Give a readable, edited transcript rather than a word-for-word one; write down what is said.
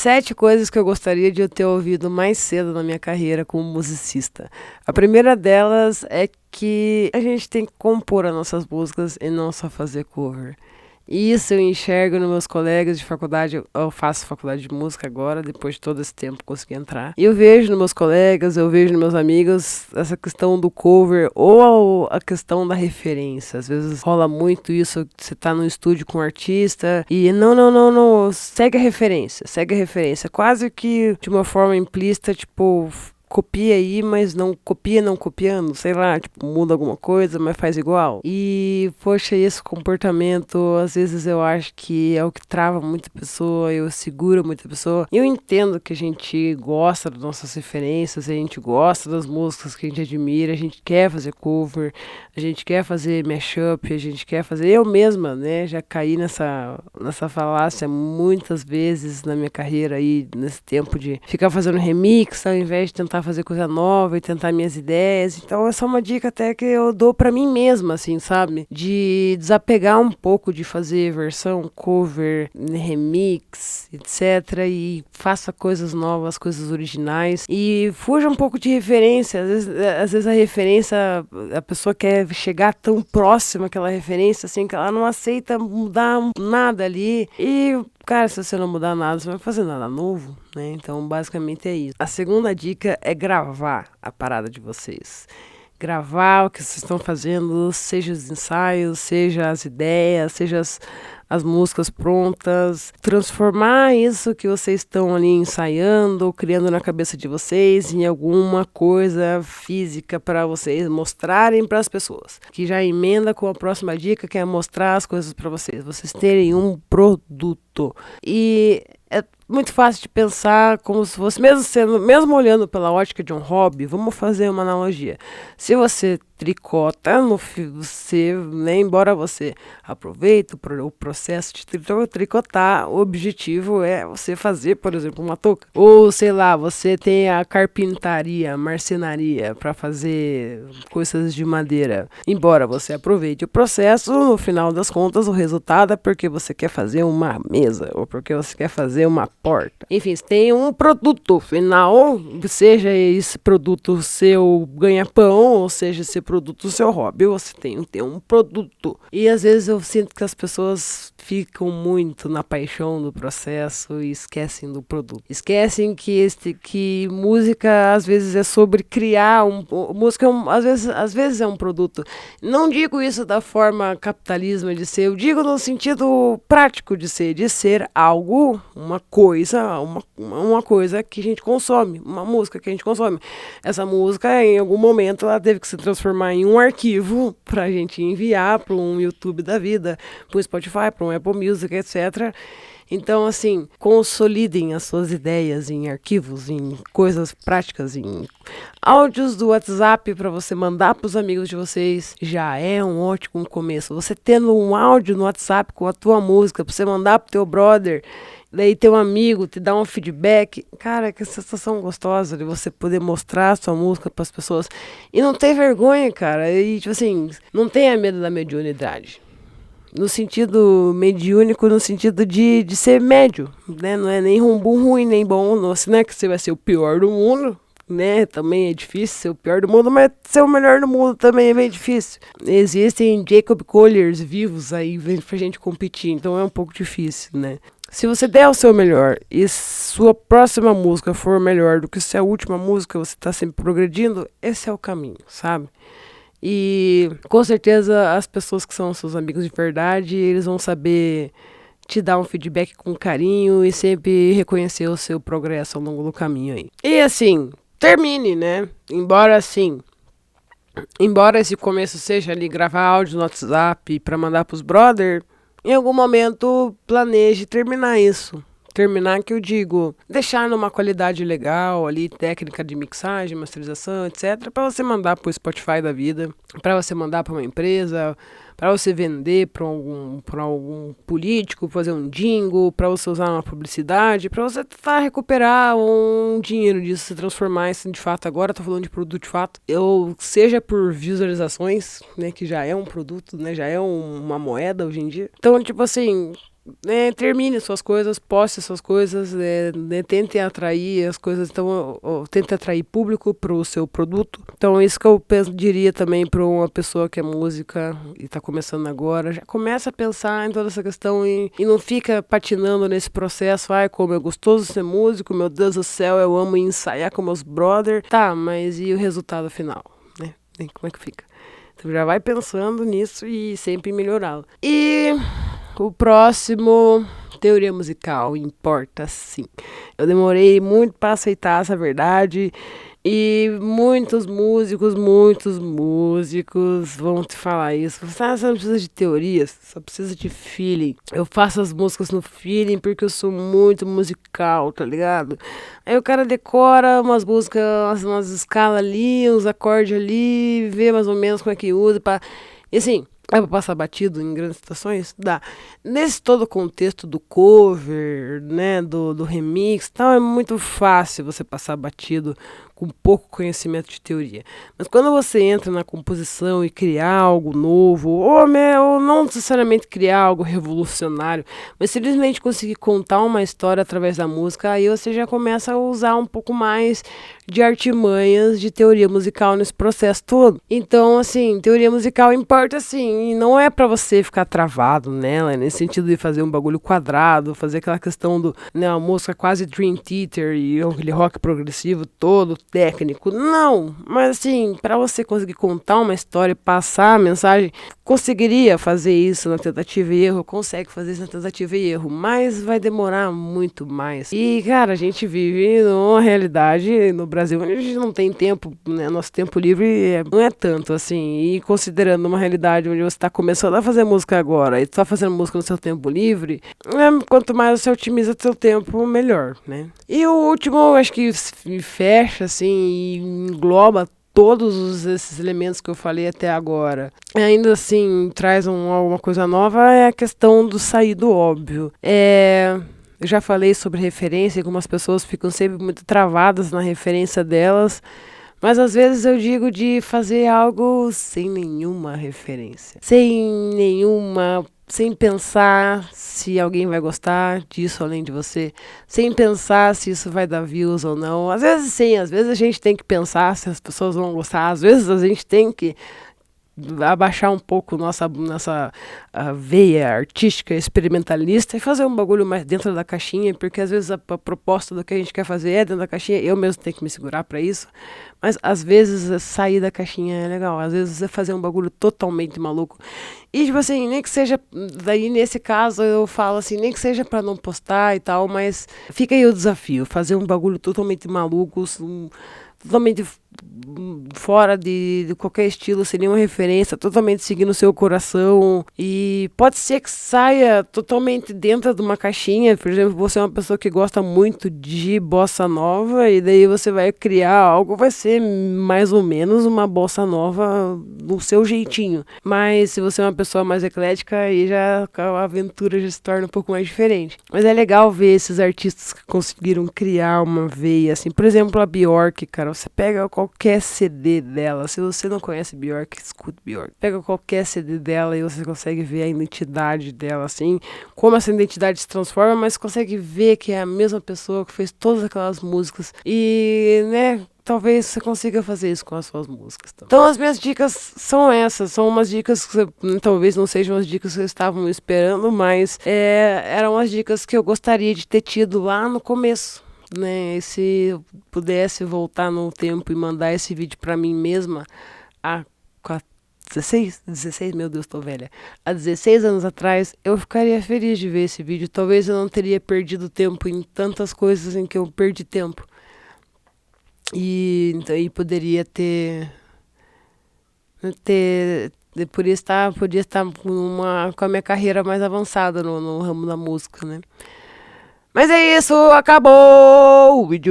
7 coisas que eu gostaria de eu ter ouvido mais cedo na minha carreira como musicista. A primeira delas é que a gente tem que compor as nossas músicas e não só fazer cover. E isso eu enxergo nos meus colegas de faculdade. Eu faço faculdade de música agora, depois de todo esse tempo consegui entrar. E eu vejo nos meus colegas, eu vejo nos meus amigos essa questão do cover ou a questão da referência. Às vezes rola muito isso, você tá no estúdio com um artista e não, segue a referência, segue a referência. Quase que de uma forma implícita, tipo, copia aí, mas não copia não copiando, sei lá, tipo, muda alguma coisa, mas faz igual. E, poxa, esse comportamento, às vezes eu acho que é o que trava muita pessoa, eu seguro muita pessoa. Eu entendo que a gente gosta das nossas referências, a gente gosta das músicas que a gente admira, a gente quer fazer cover, a gente quer fazer mashup, a gente quer fazer... Eu mesma, né, já caí nessa falácia muitas vezes na minha carreira aí, nesse tempo de ficar fazendo remix ao invés de tentar fazer coisa nova e tentar minhas ideias. Então essa é uma dica até que eu dou pra mim mesma, assim, sabe? De desapegar um pouco de fazer versão, cover, remix, etc. E faça coisas novas, coisas originais. E fuja um pouco de referência. Às vezes a referência, a pessoa quer chegar tão próxima àquela referência, assim, que ela não aceita mudar nada ali. E cara, se você não mudar nada, você não vai fazer nada novo, né? Então, basicamente é isso. A segunda dica é gravar a parada de vocês. Gravar o que vocês estão fazendo, seja os ensaios, seja as ideias, seja as músicas prontas. Transformar isso que vocês estão ali ensaiando ou criando na cabeça de vocês em alguma coisa física para vocês mostrarem para as pessoas. Que já emenda com a próxima dica, que é mostrar as coisas para vocês. Vocês terem um produto. E é muito fácil de pensar como se fosse, mesmo olhando pela ótica de um hobby, vamos fazer uma analogia. Se você tricota, né, embora você aproveite o processo de tricotar, o objetivo é você fazer, por exemplo, uma touca. Ou, sei lá, você tem a carpintaria, marcenaria para fazer coisas de madeira. Embora você aproveite o processo, no final das contas, o resultado é porque você quer fazer uma mesa, ou porque você quer fazer uma porta. Enfim, você tem um produto final, seja esse produto seu ganha-pão, ou seja esse produto seu hobby, você tem que ter um produto. E às vezes eu sinto que as pessoas ficam muito na paixão do processo e esquecem do produto. Esquecem que música às vezes é sobre criar música às vezes é um produto. Não digo isso da forma capitalismo de ser, eu digo no sentido prático de ser algo, uma coisa que a gente consome, uma música que a gente consome. Essa música, em algum momento, ela teve que se transformar em um arquivo pra gente enviar para um YouTube da vida, pro Spotify, para um Apple Music, etc. Então, assim, consolidem as suas ideias em arquivos, em coisas práticas, em áudios do WhatsApp para você mandar para os amigos de vocês. Já é um ótimo começo. Você tendo um áudio no WhatsApp com a tua música para você mandar pro teu brother, daí teu amigo te dá um feedback. Cara, que sensação gostosa de você poder mostrar a sua música para as pessoas. E não ter vergonha, cara. E, tipo assim, não tenha medo da mediunidade. No sentido mediúnico, no sentido de ser médio, né? Não é nem ruim, nem bom. Não é que você vai ser o pior do mundo, né? Também é difícil ser o pior do mundo, mas ser o melhor do mundo também é bem difícil. Existem Jacob Colliers vivos aí pra gente competir, então é um pouco difícil, né? Se você der o seu melhor e sua próxima música for melhor do que se a última música, você está sempre progredindo, esse é o caminho, sabe? E com certeza as pessoas que são seus amigos de verdade, eles vão saber te dar um feedback com carinho e sempre reconhecer o seu progresso ao longo do caminho aí. E assim, termine, né? Embora esse começo seja ali gravar áudio no WhatsApp para mandar pros brother, em algum momento planeje terminar isso. Terminar que eu digo, deixar numa qualidade legal ali, técnica de mixagem, masterização, etc, para você mandar pro Spotify da vida, para você mandar para uma empresa, para você vender para algum político, fazer um jingle, para você usar uma publicidade, para você tentar recuperar um dinheiro disso, se transformar isso de fato. Agora eu tô falando de produto de fato, seja por visualizações, né, que já é um produto, né, já é uma moeda hoje em dia. Então, tipo assim, termine suas coisas, poste suas coisas, tente atrair as coisas, então, tente atrair público para o seu produto. Então, isso que eu diria também para uma pessoa que é música e está começando agora, já começa a pensar em toda essa questão e não fica patinando nesse processo, ai, como é gostoso ser músico, meu Deus do céu, eu amo ensaiar com meus brother. Tá, mas e o resultado final, né? E como é que fica? Então já vai pensando nisso e sempre melhorá-lo. E o próximo, teoria musical, importa sim. Eu demorei muito para aceitar essa verdade e muitos músicos vão te falar isso. Você não precisa de teorias, só precisa de feeling. Eu faço as músicas no feeling porque eu sou muito musical, tá ligado? Aí o cara decora umas músicas, umas escalas ali, uns acordes ali, vê mais ou menos como é que usa pra... E assim, é pra passar batido em grandes situações? Dá. Nesse todo o contexto do cover, né, do remix e tal, é muito fácil você passar batido com pouco conhecimento de teoria. Mas quando você entra na composição e criar algo novo, ou não necessariamente criar algo revolucionário, mas simplesmente conseguir contar uma história através da música, aí você já começa a usar um pouco mais de artimanhas de teoria musical nesse processo todo. Então, assim, teoria musical importa sim, e não é pra você ficar travado nela, nesse sentido de fazer um bagulho quadrado, fazer aquela questão do, né, a música quase Dream Theater e aquele rock progressivo todo técnico. Não, mas assim, pra você conseguir contar uma história e passar a mensagem, conseguiria fazer isso na tentativa e erro, consegue fazer isso na tentativa e erro, mas vai demorar muito mais. E, cara, a gente vive numa realidade no Brasil onde a gente não tem tempo, né? Nosso tempo livre não é tanto, assim. E considerando uma realidade onde você está começando a fazer música agora e está fazendo música no seu tempo livre, quanto mais você otimiza seu tempo, melhor, né? E o último, eu acho que fecha, assim, e engloba todos esses elementos que eu falei até agora. Ainda assim, traz alguma coisa nova, é a questão do sair do óbvio. Eu já falei sobre referência, e algumas pessoas ficam sempre muito travadas na referência delas, mas às vezes eu digo de fazer algo sem nenhuma referência, sem pensar se alguém vai gostar disso além de você, sem pensar se isso vai dar views ou não. Às vezes sim, às vezes a gente tem que pensar se as pessoas vão gostar, às vezes a gente tem que abaixar um pouco nossa veia artística, experimentalista e fazer um bagulho mais dentro da caixinha, porque às vezes a proposta do que a gente quer fazer é dentro da caixinha, eu mesmo tenho que me segurar para isso, mas às vezes sair da caixinha é legal, às vezes é fazer um bagulho totalmente maluco. E tipo assim, nem que seja, daí nesse caso eu falo assim, nem que seja para não postar e tal, mas fica aí o desafio, fazer um bagulho totalmente maluco, totalmente fora de qualquer estilo, sem nenhuma referência, totalmente seguindo o seu coração. E pode ser que saia totalmente dentro de uma caixinha. Por exemplo, você é uma pessoa que gosta muito de bossa nova, e daí você vai criar algo, vai ser mais ou menos uma bossa nova do seu jeitinho. Mas se você é uma pessoa mais eclética, aí já a aventura já se torna um pouco mais diferente. Mas é legal ver esses artistas que conseguiram criar uma veia, assim. Por exemplo, a Bjork, cara, você pega qualquer CD dela, se você não conhece Bjork, escute Bjork. Pega qualquer CD dela e você consegue ver a identidade dela, assim, como essa identidade se transforma, mas consegue ver que é a mesma pessoa que fez todas aquelas músicas. E, né, talvez você consiga fazer isso com as suas músicas também. Então as minhas dicas são essas, são umas dicas que talvez não sejam as dicas que vocês estavam esperando, mas eram as dicas que eu gostaria de ter tido lá no começo, né? E se eu pudesse voltar no tempo e mandar esse vídeo pra mim mesma há 16, meu Deus, tô velha. Há 16 anos atrás, eu ficaria feliz de ver esse vídeo. Talvez eu não teria perdido tempo em tantas coisas em que eu perdi tempo. E poderia podia estar com a minha carreira mais avançada no ramo da música, né? Mas é isso, acabou o vídeo.